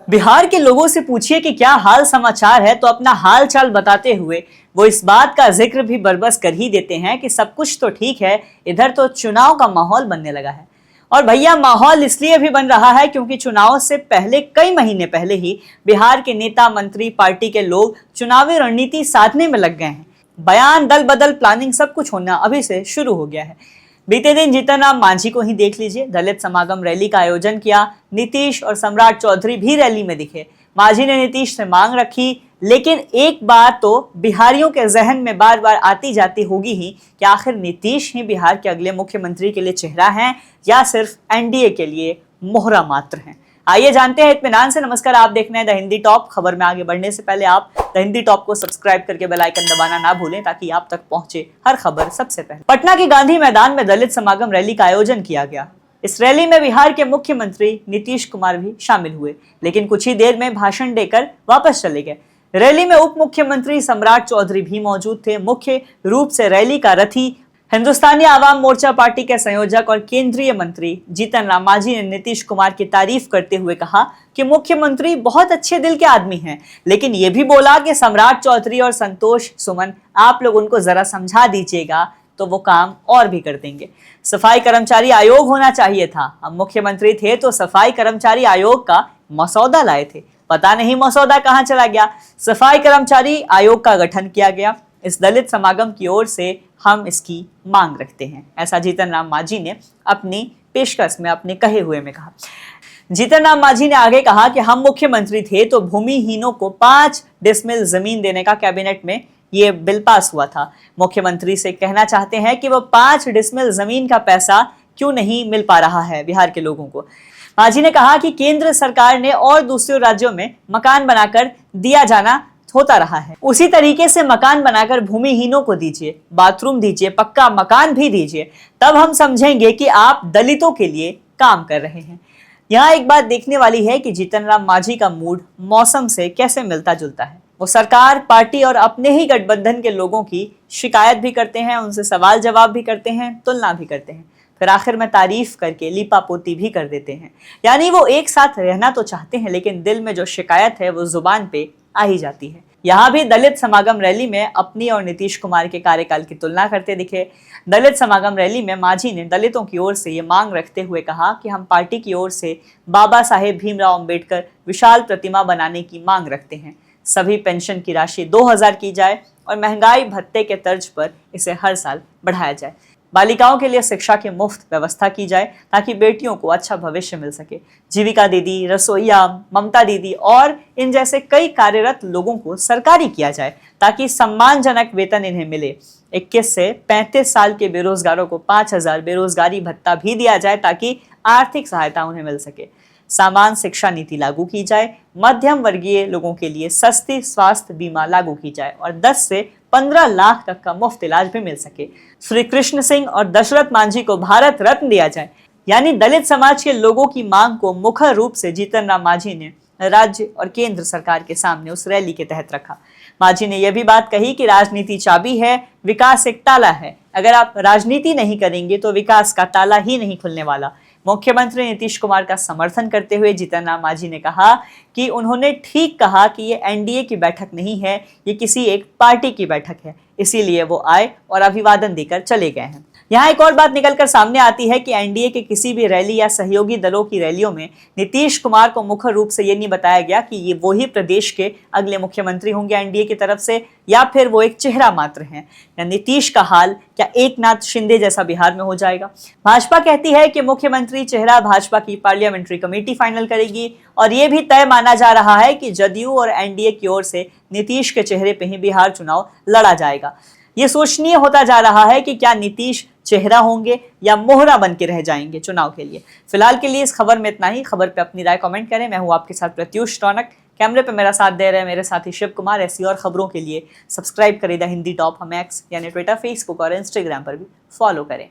बिहार के लोगों से पूछिए कि क्या हाल समाचार है तो अपना हाल चाल बताते हुए वो इस बात का जिक्र भी बरबस कर ही देते हैं कि सब कुछ तो ठीक है, इधर तो चुनाव का माहौल बनने लगा है। और भैया माहौल इसलिए भी बन रहा है क्योंकि चुनाव से पहले कई महीने पहले ही बिहार के नेता मंत्री पार्टी के लोग चुनावी रणनीति साधने में लग गए हैं। बयान, दल बदल, प्लानिंग सब कुछ होना अभी से शुरू हो गया है। बीते दिन जीतन राम मांझी को ही देख लीजिए, दलित समागम रैली का आयोजन किया। नीतीश और सम्राट चौधरी भी रैली में दिखे। मांझी ने नीतीश से मांग रखी, लेकिन एक बात तो बिहारियों के जहन में बार बार आती जाती होगी ही कि आखिर नीतीश ही बिहार के अगले मुख्यमंत्री के लिए चेहरा हैं या सिर्फ एनडीए के लिए मोहरा मात्र हैं। आइए जानते हैं इत्मीनान से। नमस्कार, आप देख रहे हैं द हिंदी टॉप। खबर में आगे बढ़ने से पहले आप द हिंदी टॉप को सब्सक्राइब करके बेल आइकन दबाना ना भूलें ताकि आप तक पहुंचे हर खबर सबसे पहले। पटना के गांधी मैदान में दलित समागम रैली का आयोजन किया गया। इस रैली में बिहार के मुख्यमंत्री नीतीश कुमार भी शामिल हुए, लेकिन कुछ ही देर में भाषण देकर वापस चले गए। रैली में उप मुख्यमंत्री सम्राट चौधरी भी मौजूद थे। मुख्य रूप से रैली का रथी हिंदुस्तानी आवाम मोर्चा पार्टी के संयोजक और केंद्रीय मंत्री जीतन राम मांझी ने नीतीश कुमार की तारीफ करते हुए कहा कि मुख्यमंत्री बहुत अच्छे दिल के आदमी हैं, लेकिन ये भी बोला कि सम्राट चौधरी और संतोष सुमन, आप लोग उनको जरा समझा दीजिएगा तो वो काम और भी कर देंगे। सफाई कर्मचारी आयोग होना चाहिए था। हम मुख्यमंत्री थे तो सफाई कर्मचारी आयोग का मसौदा लाए थे, पता नहीं मसौदा कहां चला गया। सफाई कर्मचारी आयोग का गठन किया गया। इस दलित समागम की ओर से हम इसकी मांग रखते हैं, ऐसा जीतन राम मांझी ने अपनी पेशकश में अपने कहे हुए में कहा। जीतन राम मांझी ने आगे कहा कि हम मुख्यमंत्री थे तो भूमिहीनों को 5 डिसमिल जमीन देने का कैबिनेट में ये बिल पास हुआ था। मुख्यमंत्री से कहना चाहते हैं कि वो 5 डिसमिल जमीन का पैसा क्यों नहीं मिल पा रहा है बिहार के लोगों को। मांझी ने कहा कि केंद्र सरकार ने और दूसरे राज्यों में मकान बनाकर दिया जाना होता रहा है, उसी तरीके से मकान बनाकर भूमिहीनों को दीजिए, बाथरूम दीजिए, पक्का मकान भी दीजिए, तब हम समझेंगे कि आप दलितों के लिए काम कर रहे हैं। यहाँ एक बात देखने वाली है कि जीतन राम मांझी का मूड मौसम से कैसे मिलता जुलता है। वो सरकार, पार्टी और अपने ही गठबंधन के लोगों की शिकायत भी करते हैं, उनसे सवाल जवाब भी करते हैं, तुलना भी करते हैं, फिर आखिर में तारीफ करके लीपापोती भी कर देते हैं। यानी वो एक साथ रहना तो चाहते हैं, लेकिन दिल में जो शिकायत है वो जुबान पे आ ही जाती है। यहाँ भी दलित समागम रैली में अपनी और नीतीश कुमार के कार्यकाल की तुलना करते दिखे। दलित समागम रैली में मांझी ने दलितों की ओर से ये मांग रखते हुए कहा कि हम पार्टी की ओर से बाबा साहेब भीमराव अंबेडकर विशाल प्रतिमा बनाने की मांग रखते हैं। सभी पेंशन की राशि 2000 की जाए और महंगाई भत्ते के तर्ज पर इसे हर साल बढ़ाया जाए। बालिकाओं के लिए शिक्षा की मुफ्त व्यवस्था की जाए ताकि बेटियों को अच्छा भविष्य मिल सके। जीविका दीदी, रसोईया, ममता दीदी और इन जैसे कई कार्यरत लोगों को सरकारी किया जाए ताकि सम्मानजनक वेतन इन्हें मिले। 21 से 35 साल के बेरोजगारों को 5000 बेरोजगारी भत्ता भी दिया जाए ताकि आर्थिक सहायता उन्हें मिल सके। समान शिक्षा नीति लागू की जाए। मध्यम वर्गीय लोगों के लिए सस्ती स्वास्थ्य बीमा लागू की जाए और 10 से 15 लाख तक का मुफ्त इलाज भी मिल सके। श्री कृष्ण सिंह और दशरथ मांझी को भारत रत्न दिया जाए। यानी दलित समाज के लोगों की मांग को मुख्य रूप से जीतन राम मांझी ने राज्य और केंद्र सरकार के सामने उस रैली के तहत रखा। मांझी ने यह भी बात कही कि राजनीति चाबी है, विकास एक ताला है। अगर आप राजनीति नहीं करेंगे तो विकास का ताला ही नहीं खुलने वाला। मुख्यमंत्री नीतीश कुमार का समर्थन करते हुए जीतन राम मांझी ने कहा कि उन्होंने ठीक कहा कि ये एनडीए की बैठक नहीं है, ये किसी एक पार्टी की बैठक है, इसीलिए वो आए और अभिवादन देकर चले गए हैं। यहाँ एक और बात निकलकर सामने आती है कि एनडीए के किसी भी रैली या सहयोगी दलों की रैलियों में नीतीश कुमार को मुख्य रूप से ये नहीं बताया गया कि ये वही प्रदेश के अगले मुख्यमंत्री होंगे एनडीए की तरफ से या फिर वो एक चेहरा मात्र हैं। या नीतीश का हाल क्या एकनाथ शिंदे जैसा बिहार में हो जाएगा? भाजपा कहती है कि मुख्यमंत्री चेहरा भाजपा की पार्लियामेंट्री कमेटी फाइनल करेगी और ये भी तय माना जा रहा है कि जदयू और एनडीए की ओर से नीतीश के चेहरे पे ही बिहार चुनाव लड़ा जाएगा। ये सोचनीय होता जा रहा है कि क्या नीतीश चेहरा होंगे या मोहरा बन के रह जाएंगे चुनाव के लिए। फिलहाल के लिए इस खबर में इतना ही। खबर पे अपनी राय कमेंट करें। मैं हूं आपके साथ प्रत्युष रौनक। कैमरे पे मेरा साथ दे रहे हैं मेरे साथी शिव कुमार। ऐसी और खबरों के लिए सब्सक्राइब करें द हिंदी टॉप। हम एक्स यानी ट्विटर, फेसबुक और इंस्टाग्राम पर भी फॉलो करें।